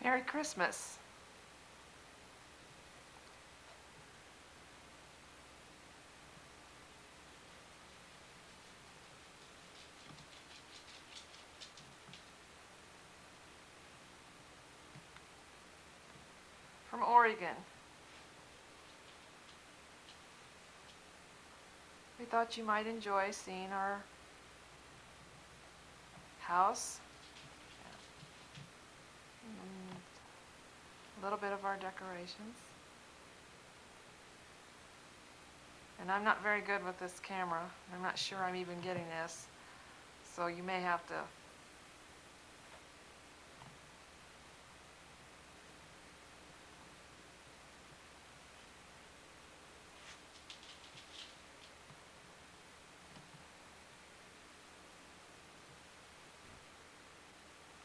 Merry Christmas. From Oregon. We thought you might enjoy seeing our house. A little bit of our decorations. And I'm not very good with this camera. I'm not sure I'm even getting this. So you may have to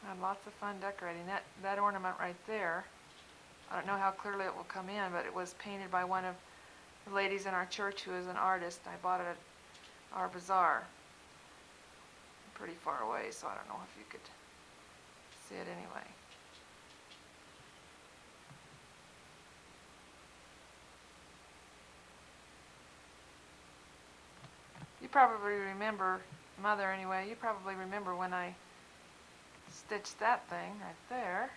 I had lots of fun decorating. That ornament right there, I don't know how clearly it will come in, but it was painted by one of the ladies in our church who is an artist. I bought it at our bazaar. Pretty far away, so I don't know if you could see it anyway. You probably remember, Mother anyway, you probably remember when I stitched that thing right there.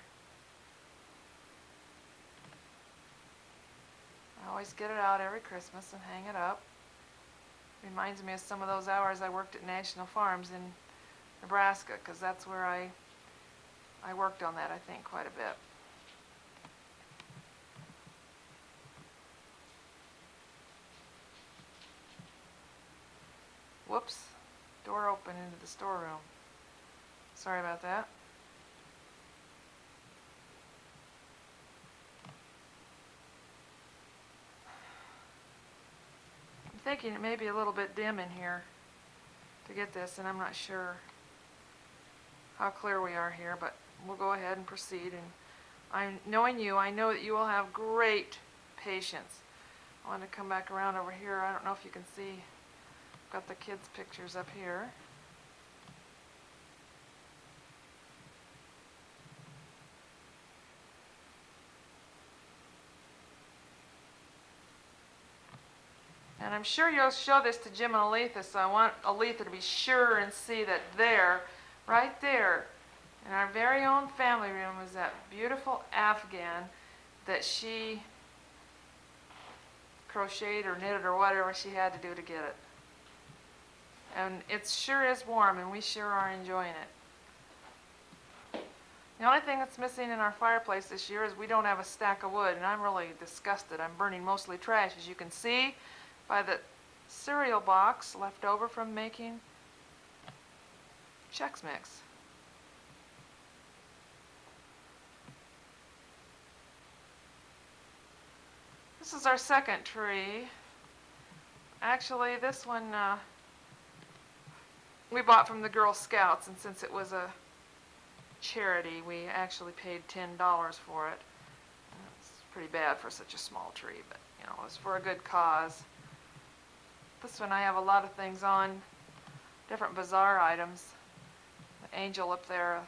I always get it out every Christmas and hang it up. Reminds me of some of those hours I worked at National Farms in Nebraska, because that's where I worked on that, I think, quite a bit. Whoops, door open into the storeroom. Sorry about that. I'm thinking it may be a little bit dim in here to get this, and I'm not sure how clear we are here, but we'll go ahead and proceed. And knowing you, I know that you will have great patience. I want to come back around over here. I don't know if you can see. I've got the kids' pictures up here. And I'm sure you'll show this to Jim and Aletha, so I want Aletha to be sure and see that there, right there, in our very own family room is that beautiful Afghan that she crocheted or knitted or whatever she had to do to get it. And it sure is warm, and we sure are enjoying it. The only thing that's missing in our fireplace this year is we don't have a stack of wood, and I'm really disgusted. I'm burning mostly trash, as you can see by the cereal box left over from making Chex Mix. This is our second tree. Actually, this one we bought from the Girl Scouts, and since it was a charity, we actually paid $10 for it. It's pretty bad for such a small tree, but you know, it was for a good cause. This one I have a lot of things on, different bazaar items. The angel up there, a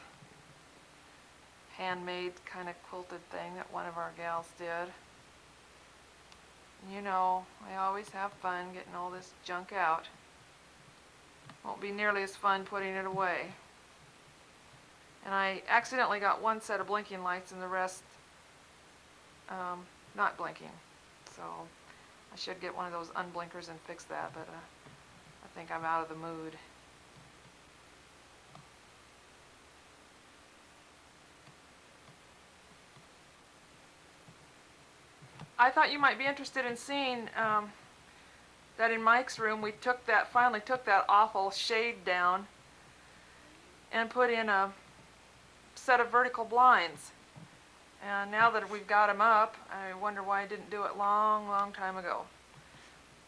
handmade kind of quilted thing that one of our gals did. You know, I always have fun getting all this junk out. Won't be nearly as fun putting it away. And I accidentally got one set of blinking lights and the rest not blinking. So I should get one of those unblinkers and fix that, but I think I'm out of the mood. I thought you might be interested in seeing that in Mike's room we finally took that awful shade down and put in a set of vertical blinds. And now that we've got him up, I wonder why I didn't do it long time ago.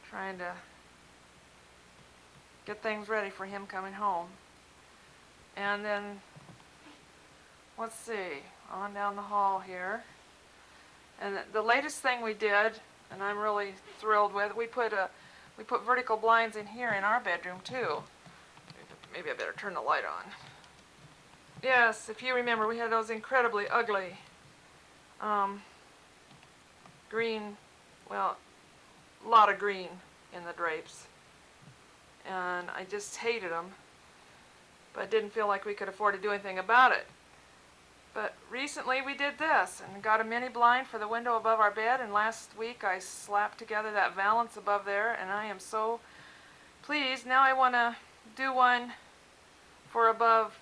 Trying to get things ready for him coming home. And then, let's see, on down the hall here. And the latest thing we did, and I'm really thrilled with, we put vertical blinds in here in our bedroom too. Maybe I better turn the light on. Yes, if you remember, we had those incredibly ugly green, well, a lot of green in the drapes. And I just hated them, but didn't feel like we could afford to do anything about it. But recently we did this and got a mini blind for the window above our bed, and last week I slapped together that valance above there, and I am so pleased. Now I want to do one for above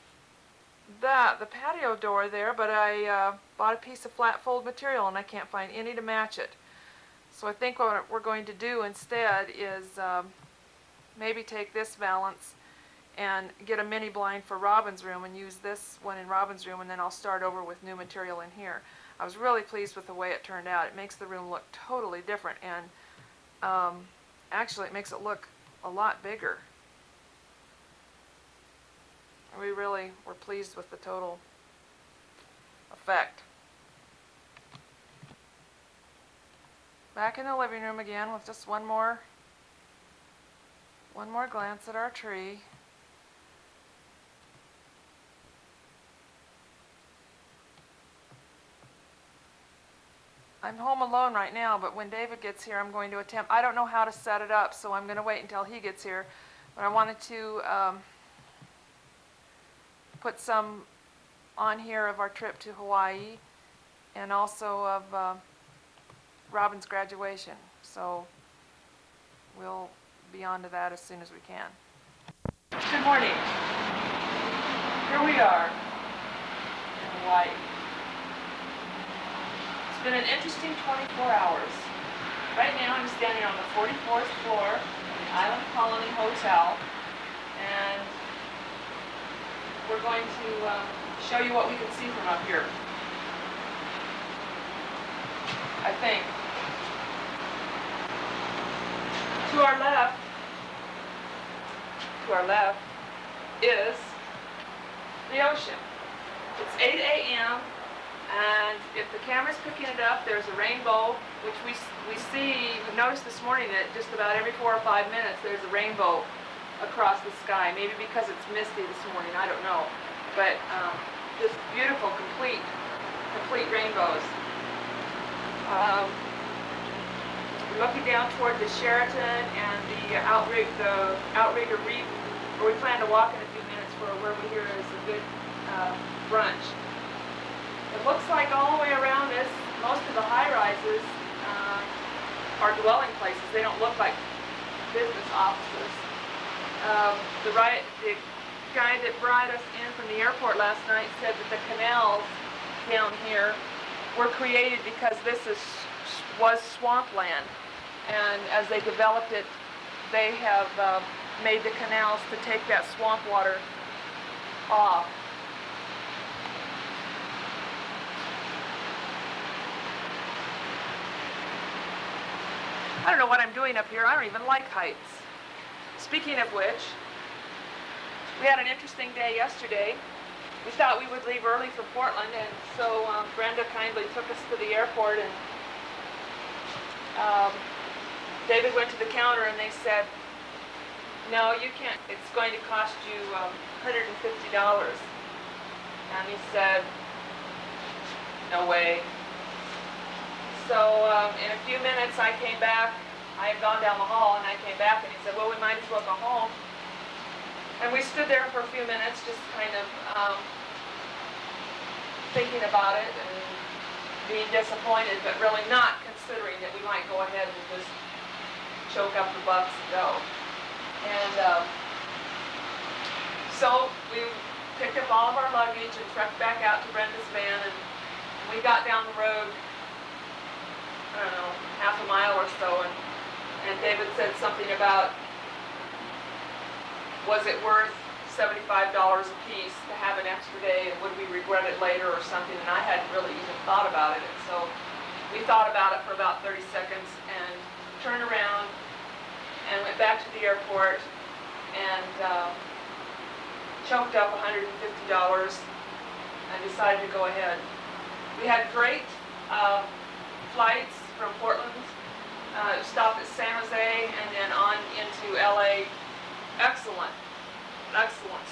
the patio door there, but I bought a piece of flat fold material and I can't find any to match it. So I think what we're going to do instead is maybe take this valance and get a mini blind for Robin's room and use this one in Robin's room, and then I'll start over with new material in here. I was really pleased with the way it turned out. It makes the room look totally different, and actually it makes it look a lot bigger. We really were pleased with the total effect. Back in the living room again with just one more glance at our tree. I'm home alone right now, but when David gets here, I'm going to attempt. I don't know how to set it up, so I'm going to wait until he gets here. But I wanted to put some on here of our trip to Hawaii, and also of Robin's graduation. So we'll be on to that as soon as we can. Good morning. Here we are in Hawaii. It's been an interesting 24 hours. Right now I'm standing on the 44th floor of the Island Colony Hotel, and we're going to show you what we can see from up here, I think. To our left is the ocean. It's 8 a.m. and if the camera's picking it up, there's a rainbow, which we see. We noticed this morning that just about every 4 or 5 minutes there's a rainbow across the sky. Maybe because it's misty this morning, I don't know. But just beautiful, complete rainbows. Looking down toward the Sheraton and the Outrigger Reef, where we plan to walk in a few minutes for where we hear is a good brunch. It looks like all the way around us, most of the high-rises are dwelling places. They don't look like business offices. The guy that brought us in from the airport last night said that the canals down here were created because this was swampland, and as they developed it, they have made the canals to take that swamp water off. I don't know what I'm doing up here. I don't even like heights. Speaking of which, we had an interesting day yesterday. We thought we would leave early for Portland, and so Brenda kindly took us to the airport, and David went to the counter and they said, "No, you can't. It's going to cost you $150. And he said, "No way." So in a few minutes I came back. I had gone down the hall and I came back, and he said, "Well, we might as well go home." And we stood there for a few minutes just kind of thinking about it and being disappointed, but really not considering that we might go ahead and just choke up the bucks and go. And so we picked up all of our luggage and trekked back out to Brenda's van, and we got down the road, I don't know, half a mile or so, and David said something about, was it worth $75 a piece to have an extra day, and would we regret it later or something? And I hadn't really even thought about it, and so we thought about it for about 30 seconds and turned around and went back to the airport and choked up $150 and decided to go ahead. We had great flights from Portland, stopped at San Jose and then on into LA. Excellent,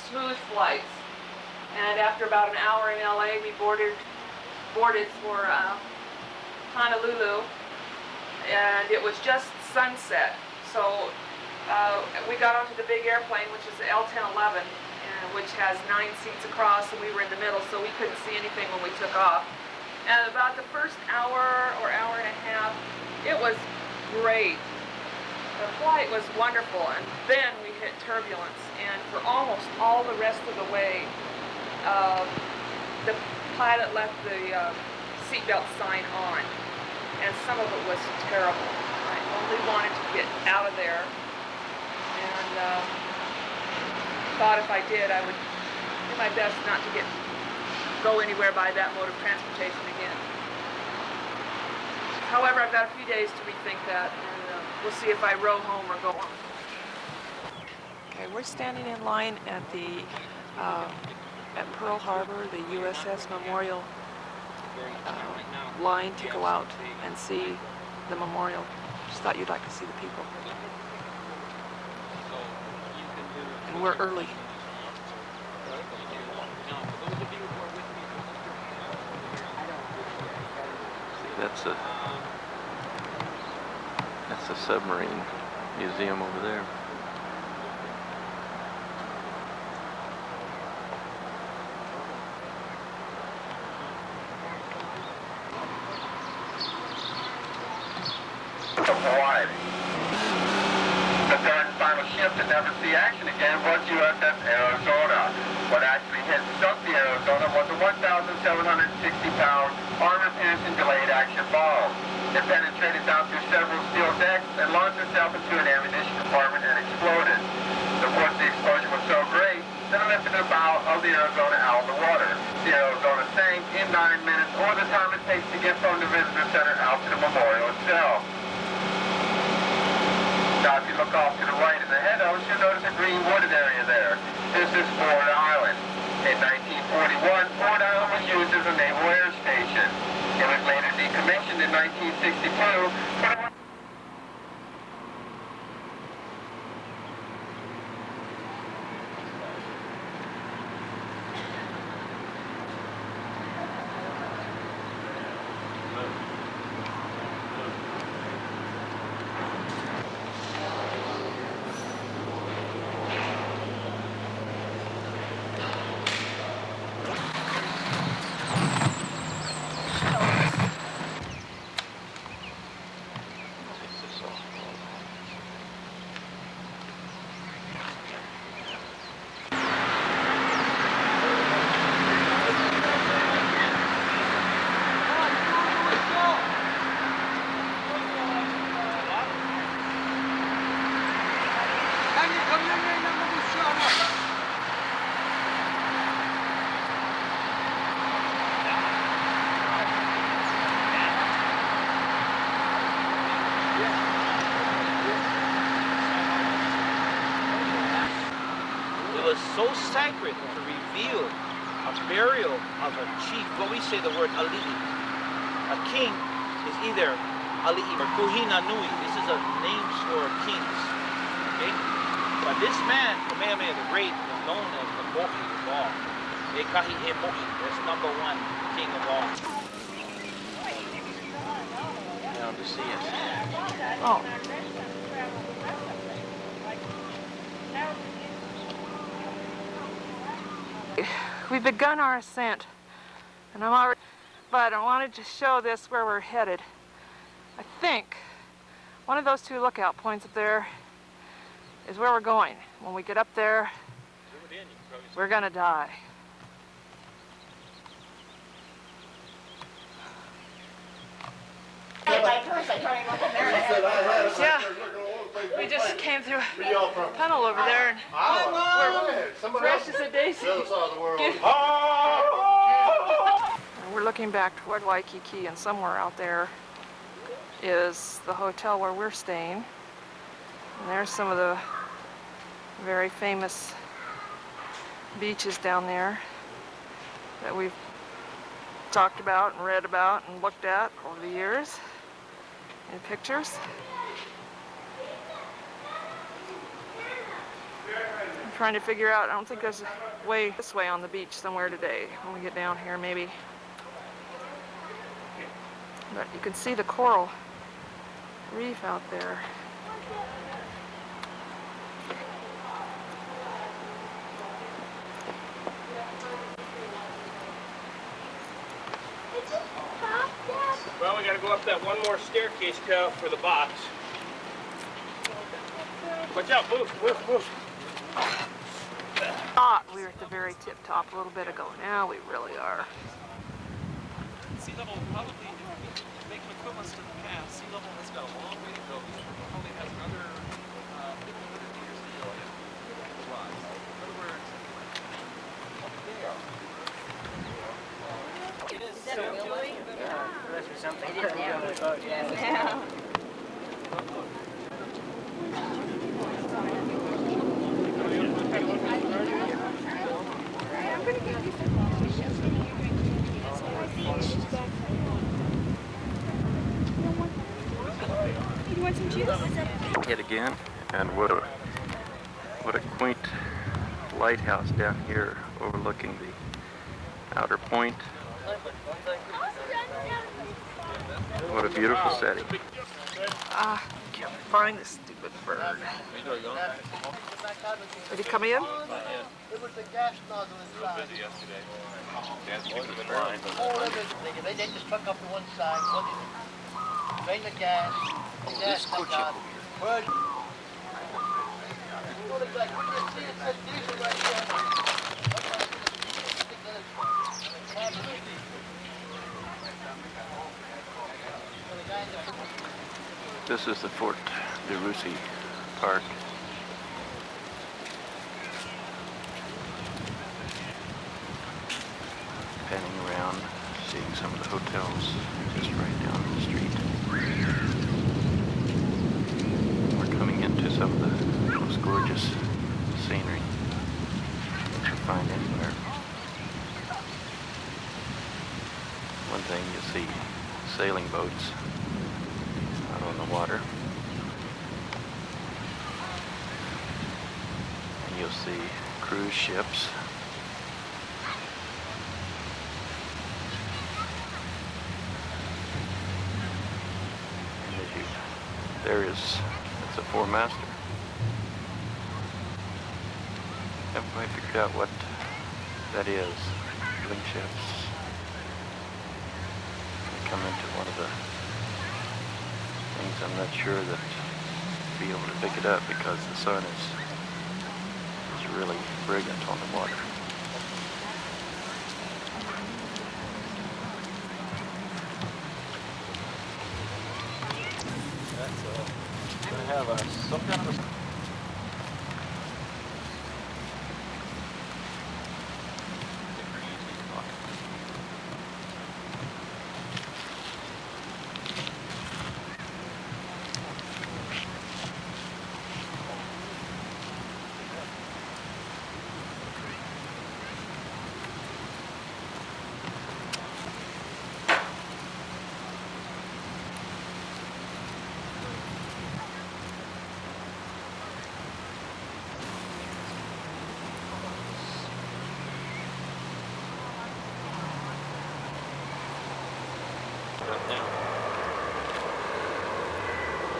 smooth flights. And after about an hour in LA, we boarded for Honolulu, and it was just sunset. So we got onto the big airplane, which is the L-1011, which has 9 seats across, and we were in the middle, so we couldn't see anything when we took off. And about the first hour or hour and a half, it was great. The flight was wonderful, and then we hit turbulence, and for almost all the rest of the way, the pilot left the seatbelt sign on, and some of it was terrible. I only wanted to get out of there, and thought if I did, I would do my best not to go anywhere by that mode of transportation again. However, I've got a few days to rethink that, and we'll see if I row home or go home. Okay, we're standing in line at the at Pearl Harbor, the USS Memorial line to go out and see the memorial. Just thought you'd like to see the people. And we're early. That's a submarine museum over there. Hawaii. The third and final ship to never see action again was USS Arizona. What actually sunk the Arizona was a 1,760-pound armor-piercing delayed action bomb. It penetrated down through several steel decks and launched itself into an ammunition compartment and exploded. Of course, the explosion was so great that it lifted the bow of the Arizona out of the water. The Arizona sank in 9 minutes, or the time it takes to get from the visitor center out to the memorial itself. Now, if you look off to the right in the head of us, you'll notice a green wooded area there. This is Ford Island. In 1941, Ford Island was used as a naval air station. It was later decommissioned in 1962. So sacred to reveal a burial of a chief, what we say the word ali'i. A king is either ali'i or kuhina nui. This is a name for kings. Okay? But this man, Kamehameha the Great, was known as the mo'i of all. Ekahi e mo'i, that's number one king of all. Down to see us. Oh. We've begun our ascent, and but I wanted to show this where we're headed. I think one of those two lookout points up there is where we're going. When we get up there, we're gonna die. Yeah, we just came through a tunnel over there, and we're fresh as a daisy. We're looking back toward Waikiki, and somewhere out there is the hotel where we're staying. And there's some of the very famous beaches down there that we've talked about and read about and looked at over the years in pictures. I'm trying to figure out, I don't think there's a way this way on the beach somewhere today when we get down here maybe. But you can see the coral reef out there. Well, we gotta go up that one more staircase, Cal, for the box. Watch out, move, move, move. Thought we were at the very tip top a little bit ago. Now we really are. Sea level probably, if you make an equivalence to the past, sea level has got a long way to go. It probably has another 1,500 meters to go to rise. In other words, it is Something. It is now. Yeah. Yet again, and what a quaint lighthouse down here overlooking the outer point. What a beautiful setting. Ah, can't find this stupid bird. Did he come in? It was the gas nozzle inside. They just took up to one side, drain the gas. The gas comes out. Well, like, when you see it says diesel right there. This is the Fort de Russie Park. Panning around, seeing some of the hotels just right down the street. We're coming into some of the most gorgeous scenery that you find anywhere. One thing, you see sailing boats out on the water. And you'll see cruise ships. And as you, there is, it's a four-master. Haven't quite figured out what that is. Wing ships. I come into one of the things, I'm not sure that I'll be able to pick it up because the sun is really brilliant on the water. That's going to have some kind of a...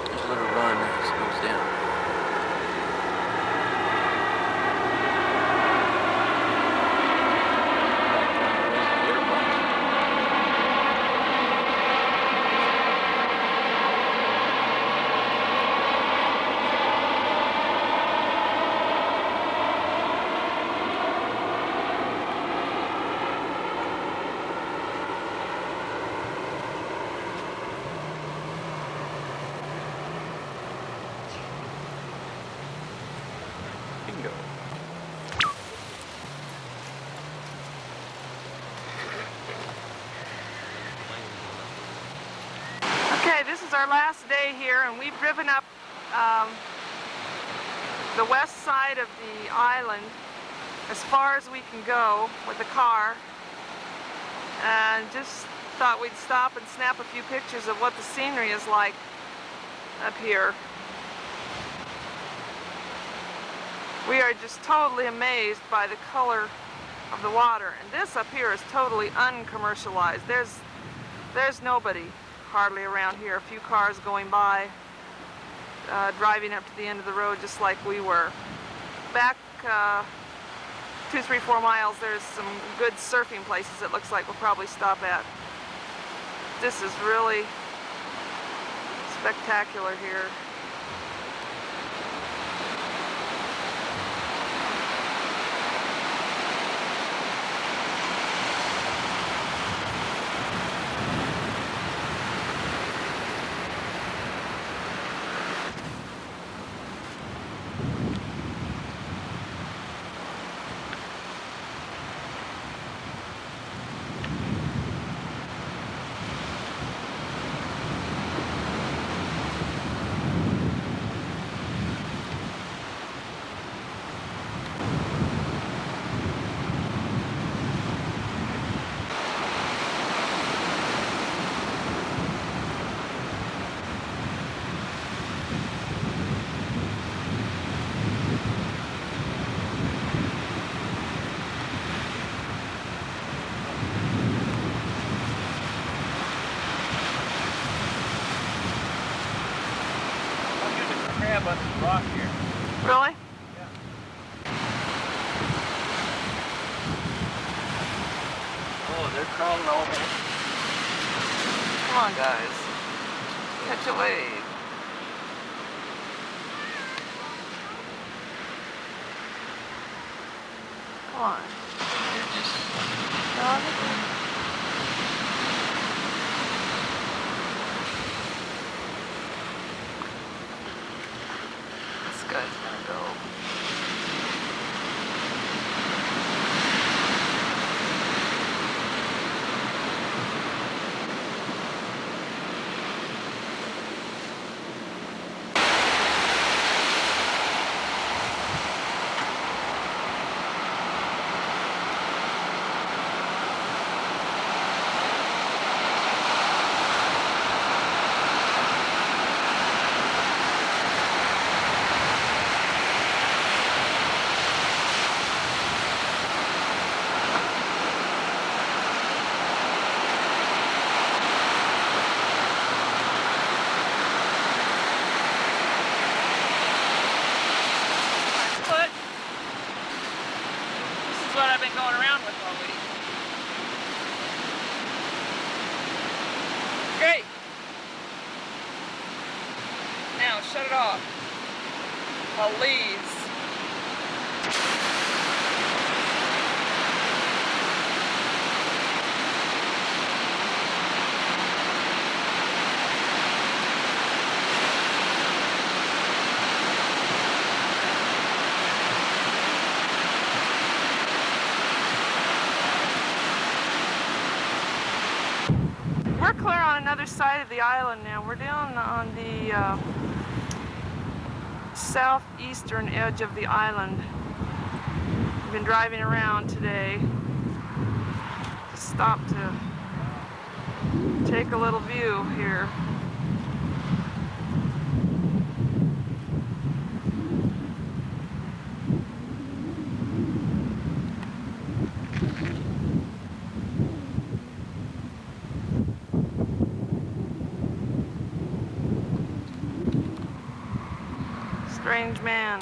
There's a little run as it goes down. Bingo. Okay, this is our last day here, and we've driven up the west side of the island as far as we can go with the car, and just thought we'd stop and snap a few pictures of what the scenery is like up here. We are just totally amazed by the color of the water, and this up here is totally uncommercialized. There's nobody hardly around here. A few cars going by, driving up to the end of the road just like we were. Back 2, 3, 4 miles, there's some good surfing places it looks like we'll probably stop at. This is really spectacular here. Crab on this rock here. Really? Oh, they're crawling over. Come on, guys. Catch a wave. Come on. No, this guy's gonna go. What I've been going around with all week. Great. Now shut it off. I'll leave. We're clear on another side of the island now. We're down on the southeastern edge of the island. We've been driving around today. Just stopped to take a little view here. Strange man.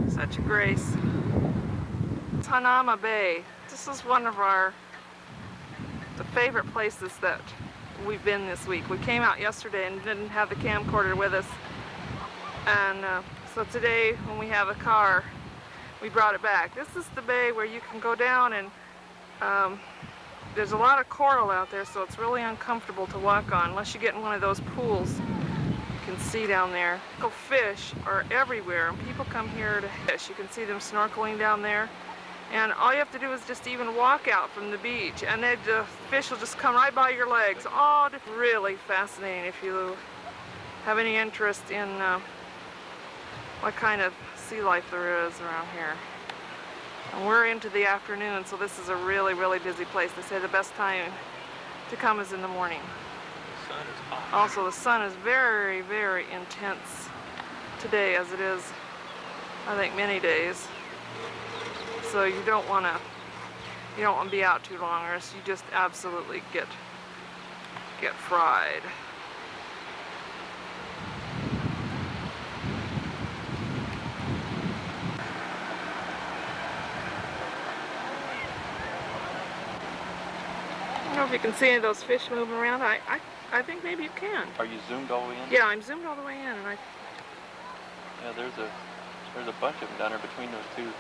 Such a grace. Tanama Bay. This is one of the favorite places that we've been this week. We came out yesterday and didn't have the camcorder with us, and so today when we have a car, we brought it back. This is the bay where you can go down and there's a lot of coral out there, so it's really uncomfortable to walk on unless you get in one of those pools you can see down there. Fish are everywhere and people come here to fish. You can see them snorkeling down there. And all you have to do is just even walk out from the beach, and the fish will just come right by your legs. Oh, it's really fascinating if you have any interest in what kind of sea life there is around here. And we're into the afternoon, so this is a really, really busy place. They say the best time to come is in the morning. The sun is hot. Also, the sun is very, very intense today, as it is, I think, many days. So you don't want to be out too long, or else you just absolutely get fried. I don't know if you can see any of those fish moving around. I think maybe you can. Are you zoomed all the way in? Yeah, I'm zoomed all the way in, and Yeah, there's a bunch of them down there between those two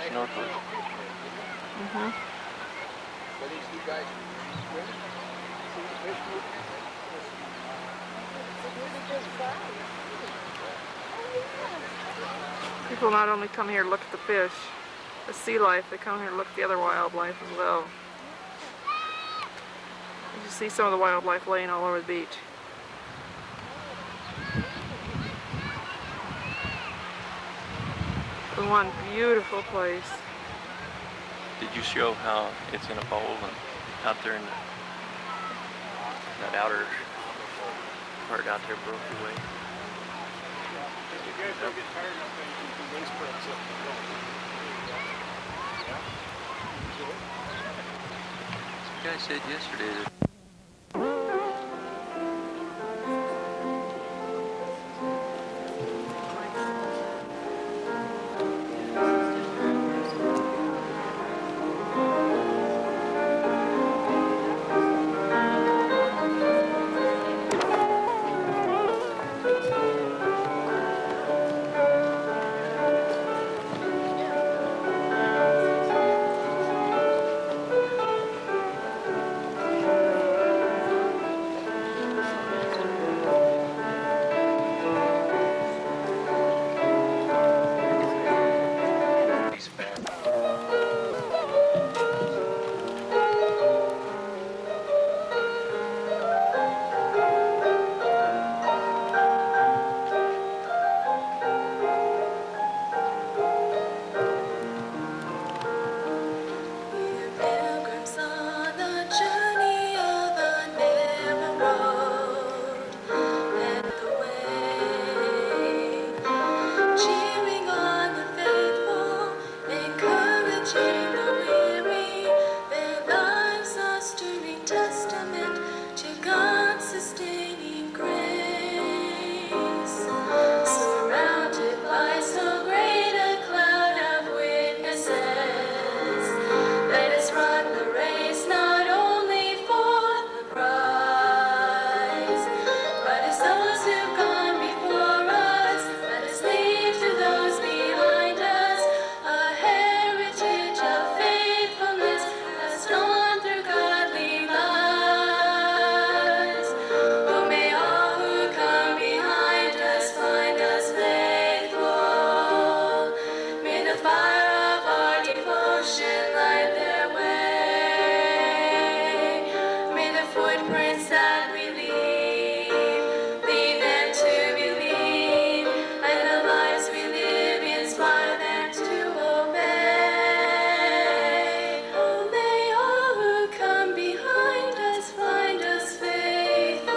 snorkelers. Mhm. So these two guys swim, see the fish moving? People not only come here to look at the fish, the sea life, they come here to look at the other wildlife as well. You see some of the wildlife laying all over the beach. It's one beautiful place. Did you show how it's in a bowl and out there in that outer part out there broke away? You guys don't get tired of things and do wind sprints up the hill. The guy said yesterday that Pilgrims on a journey of a narrow road, and the way, cheering on the faithful, encouraging the weary, their lives are stirring testament to God's sustaining grace. Surrounded by so great a cloud of witnesses, let us run the race not only for the prize, but as those who've gone before us, let us leave to those behind us a heritage of faithfulness passed on through godly lives. Oh, may all who come behind us find us faithful. May the fire of our devotion light their way. May the footprints that we lead them to believe, and the lives we live inspire them to obey. Oh, may all who come behind us find us faithful.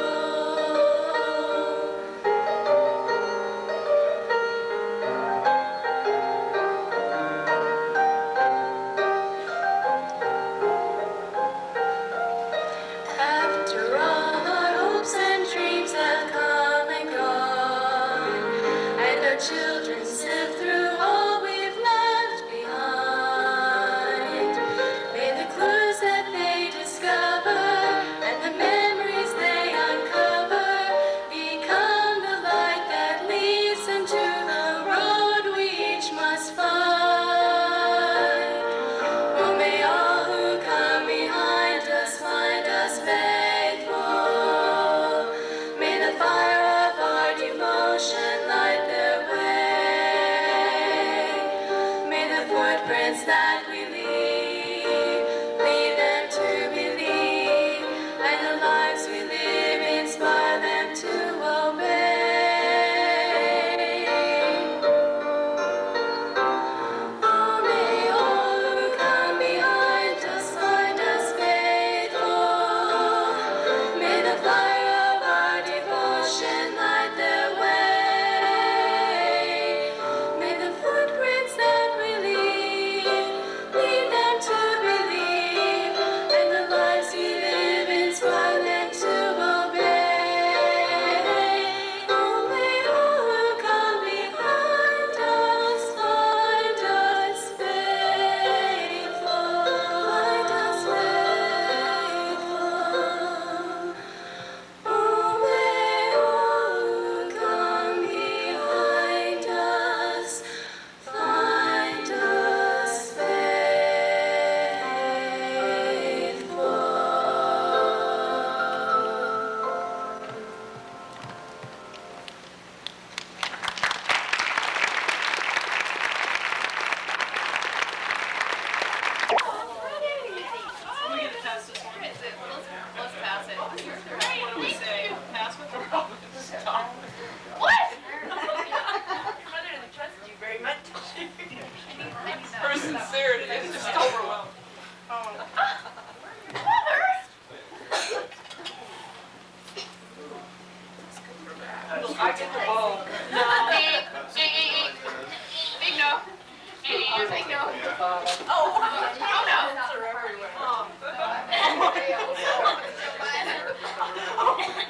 After all our hopes and dreams have come and gone, and our children sift through all we've left behind, may the clues that they discover and the memories they uncover become the light that leads them to the road we each must find. Oh, may all who come behind us find us faithful. May the fire of our devotion light their way. footprints that we lead them to believe, and the lives we live inspire them to obey. Oh, may all who come behind us find us faithful. May the fire of our devotion light their way. May the footprints that we lead them to believe, and the lives we live inspire them to obey. Oh, may all who come behind us find us faithful. Find us faithful. Oh, may all who come behind us find us faithful. Are we gonna pass this one? Let's pass it. What do we say? Pass with the stop. What? Mother doesn't trust you very much. Her sincerity is just overwhelming. Mother! I get the ball. Big no. Big no. Oh, no. Oh,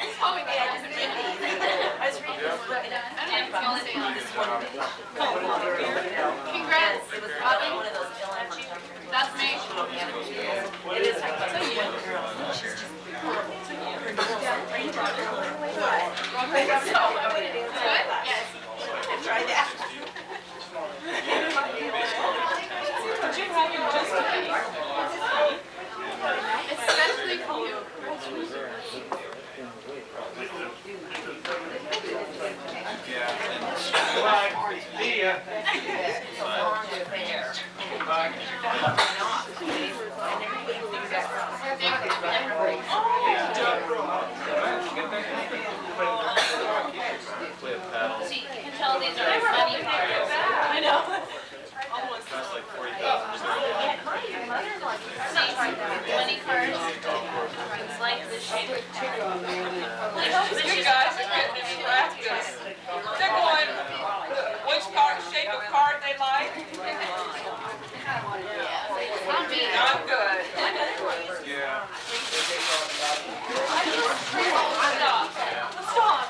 yeah, I just read it. I was reading this book and I didn't feel anything on this one. Congrats. It was probably one of those That's me. It is. Good? Yes. I tried that. Especially for you. See, you can tell these are funny cards. I know. Almost like 40,000. See, money cards. It's like this shape. You guys are getting into practice. They're going, which shape of card they like? I'm good. Stop.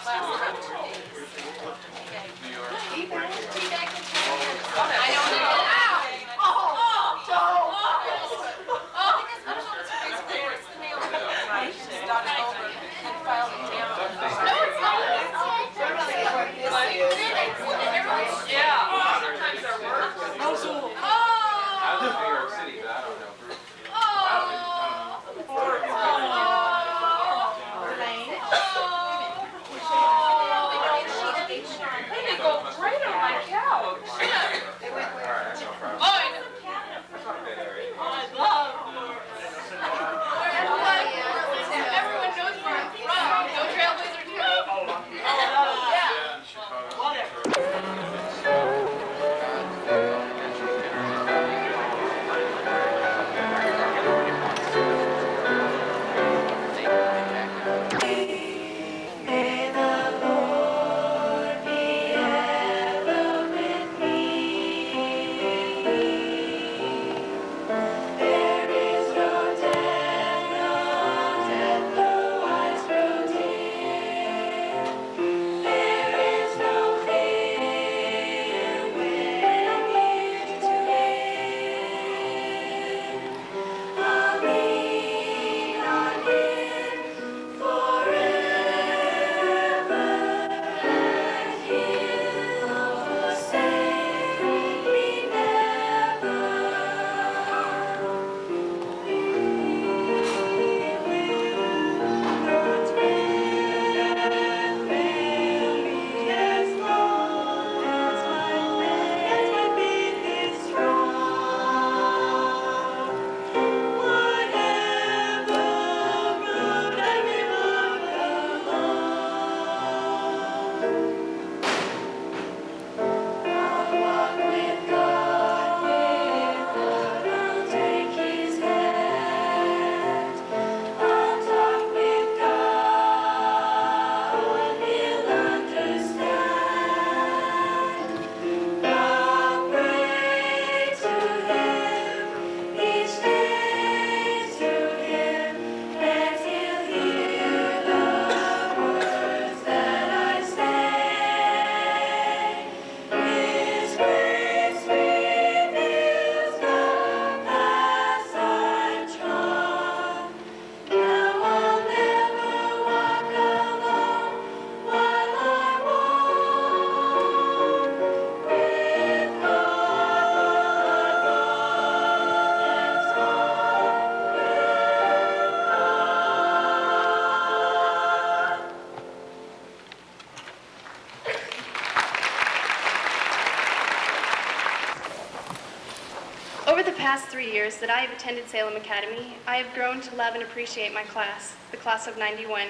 past 3 years that I have attended Salem Academy, I have grown to love and appreciate my class, the class of '91.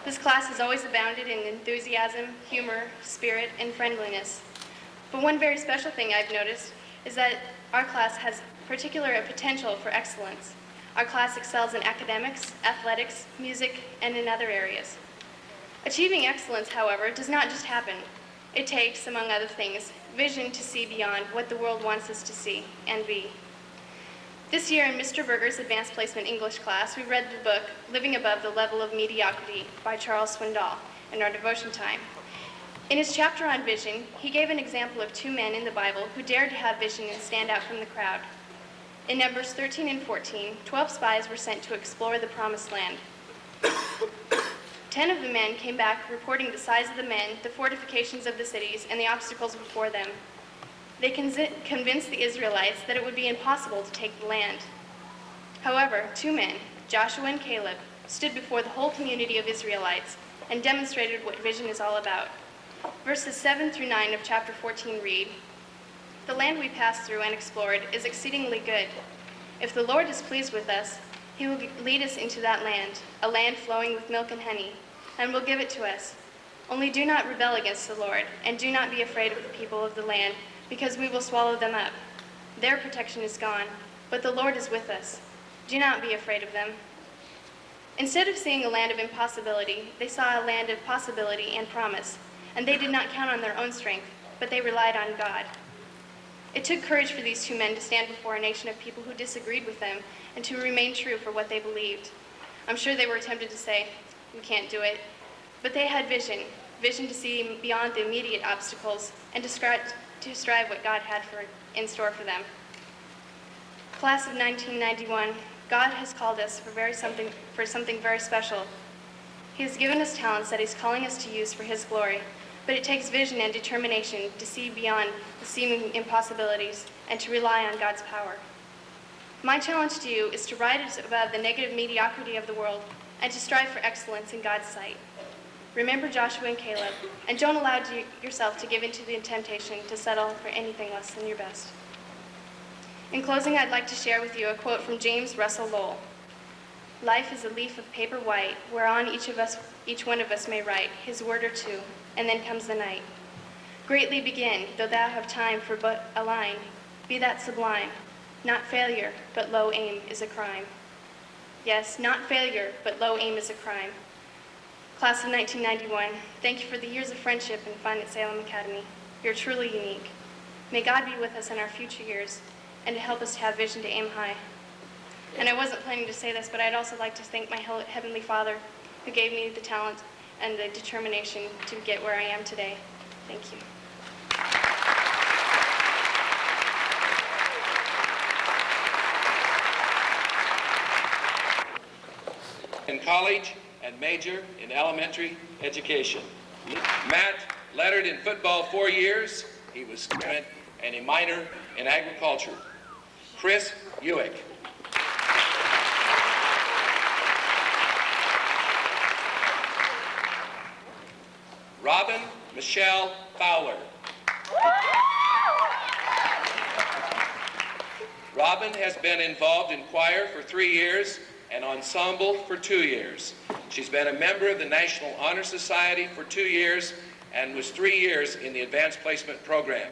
This class has always abounded in enthusiasm, humor, spirit, and friendliness. But one very special thing I've noticed is that our class has particular potential for excellence. Our class excels in academics, athletics, music, and in other areas. Achieving excellence, however, does not just happen. It takes, among other things, vision to see beyond what the world wants us to see and be. This year in Mr. Berger's Advanced Placement English class, we read the book Living Above the Level of Mediocrity by Charles Swindoll in our devotion time. In his chapter on vision, he gave an example of 2 men in the Bible who dared to have vision and stand out from the crowd. In Numbers 13 and 14, 12 spies were sent to explore the Promised Land. 10 of the men came back reporting the size of the men, the fortifications of the cities, and the obstacles before them. They convinced the Israelites that it would be impossible to take the land. However, 2 men, Joshua and Caleb, stood before the whole community of Israelites and demonstrated what vision is all about. Verses 7 through 9 of chapter 14 read, "The land we passed through and explored is exceedingly good. If the Lord is pleased with us, he will lead us into that land, a land flowing with milk and honey, and will give it to us. Only do not rebel against the Lord, and do not be afraid of the people of the land, because we will swallow them up. Their protection is gone, but the Lord is with us. Do not be afraid of them." Instead of seeing a land of impossibility, they saw a land of possibility and promise, and they did not count on their own strength, but they relied on God. It took courage for these 2 men to stand before a nation of people who disagreed with them and to remain true for what they believed. I'm sure they were tempted to say, "We can't do it," but they had vision to see beyond the immediate obstacles and to strive what God had in store for them. Class of 1991, God has called us for something very special. He has given us talents that he's calling us to use for his glory, but it takes vision and determination to see beyond the seeming impossibilities and to rely on God's power. My challenge to you is to rise above the negative mediocrity of the world and to strive for excellence in God's sight. Remember Joshua and Caleb, and don't allow yourself to give in to the temptation to settle for anything less than your best. In closing, I'd like to share with you a quote from James Russell Lowell. "Life is a leaf of paper white, whereon each one of us may write his word or 2, and then comes the night. Greatly begin, though thou have time for but a line. Be that sublime. Not failure, but low aim is a crime." Yes, not failure, but low aim is a crime. Class of 1991, thank you for the years of friendship and fun at Salem Academy. You're truly unique. May God be with us in our future years and to help us to have vision to aim high. And I wasn't planning to say this, but I'd also like to thank my Heavenly Father who gave me the talent and the determination to get where I am today. Thank you. In college and major in elementary education. Matt lettered in football 4 years. He was and a minor in agriculture. Chris Ewick. Robin Michelle Fowler. Robin has been involved in choir for 3 years and ensemble for 2 years. She's been a member of the National Honor Society for 2 years and was 3 years in the Advanced Placement Program.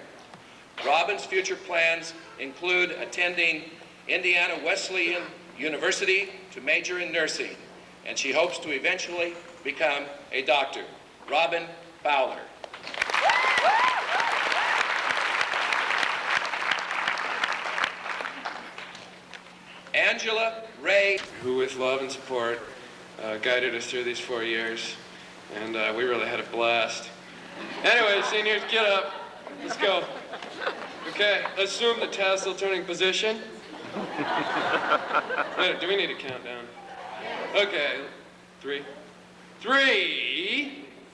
Robin's future plans include attending Indiana Wesleyan University to major in nursing, and she hopes to eventually become a doctor. Robin Fowler. Angela Ray, who with love and support guided us through these 4 years, and we really had a blast. Anyway, seniors, get up. Let's go. Okay, assume the tassel turning position. Do we need a countdown? Okay, 3,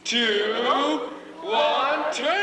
2, 1, turn!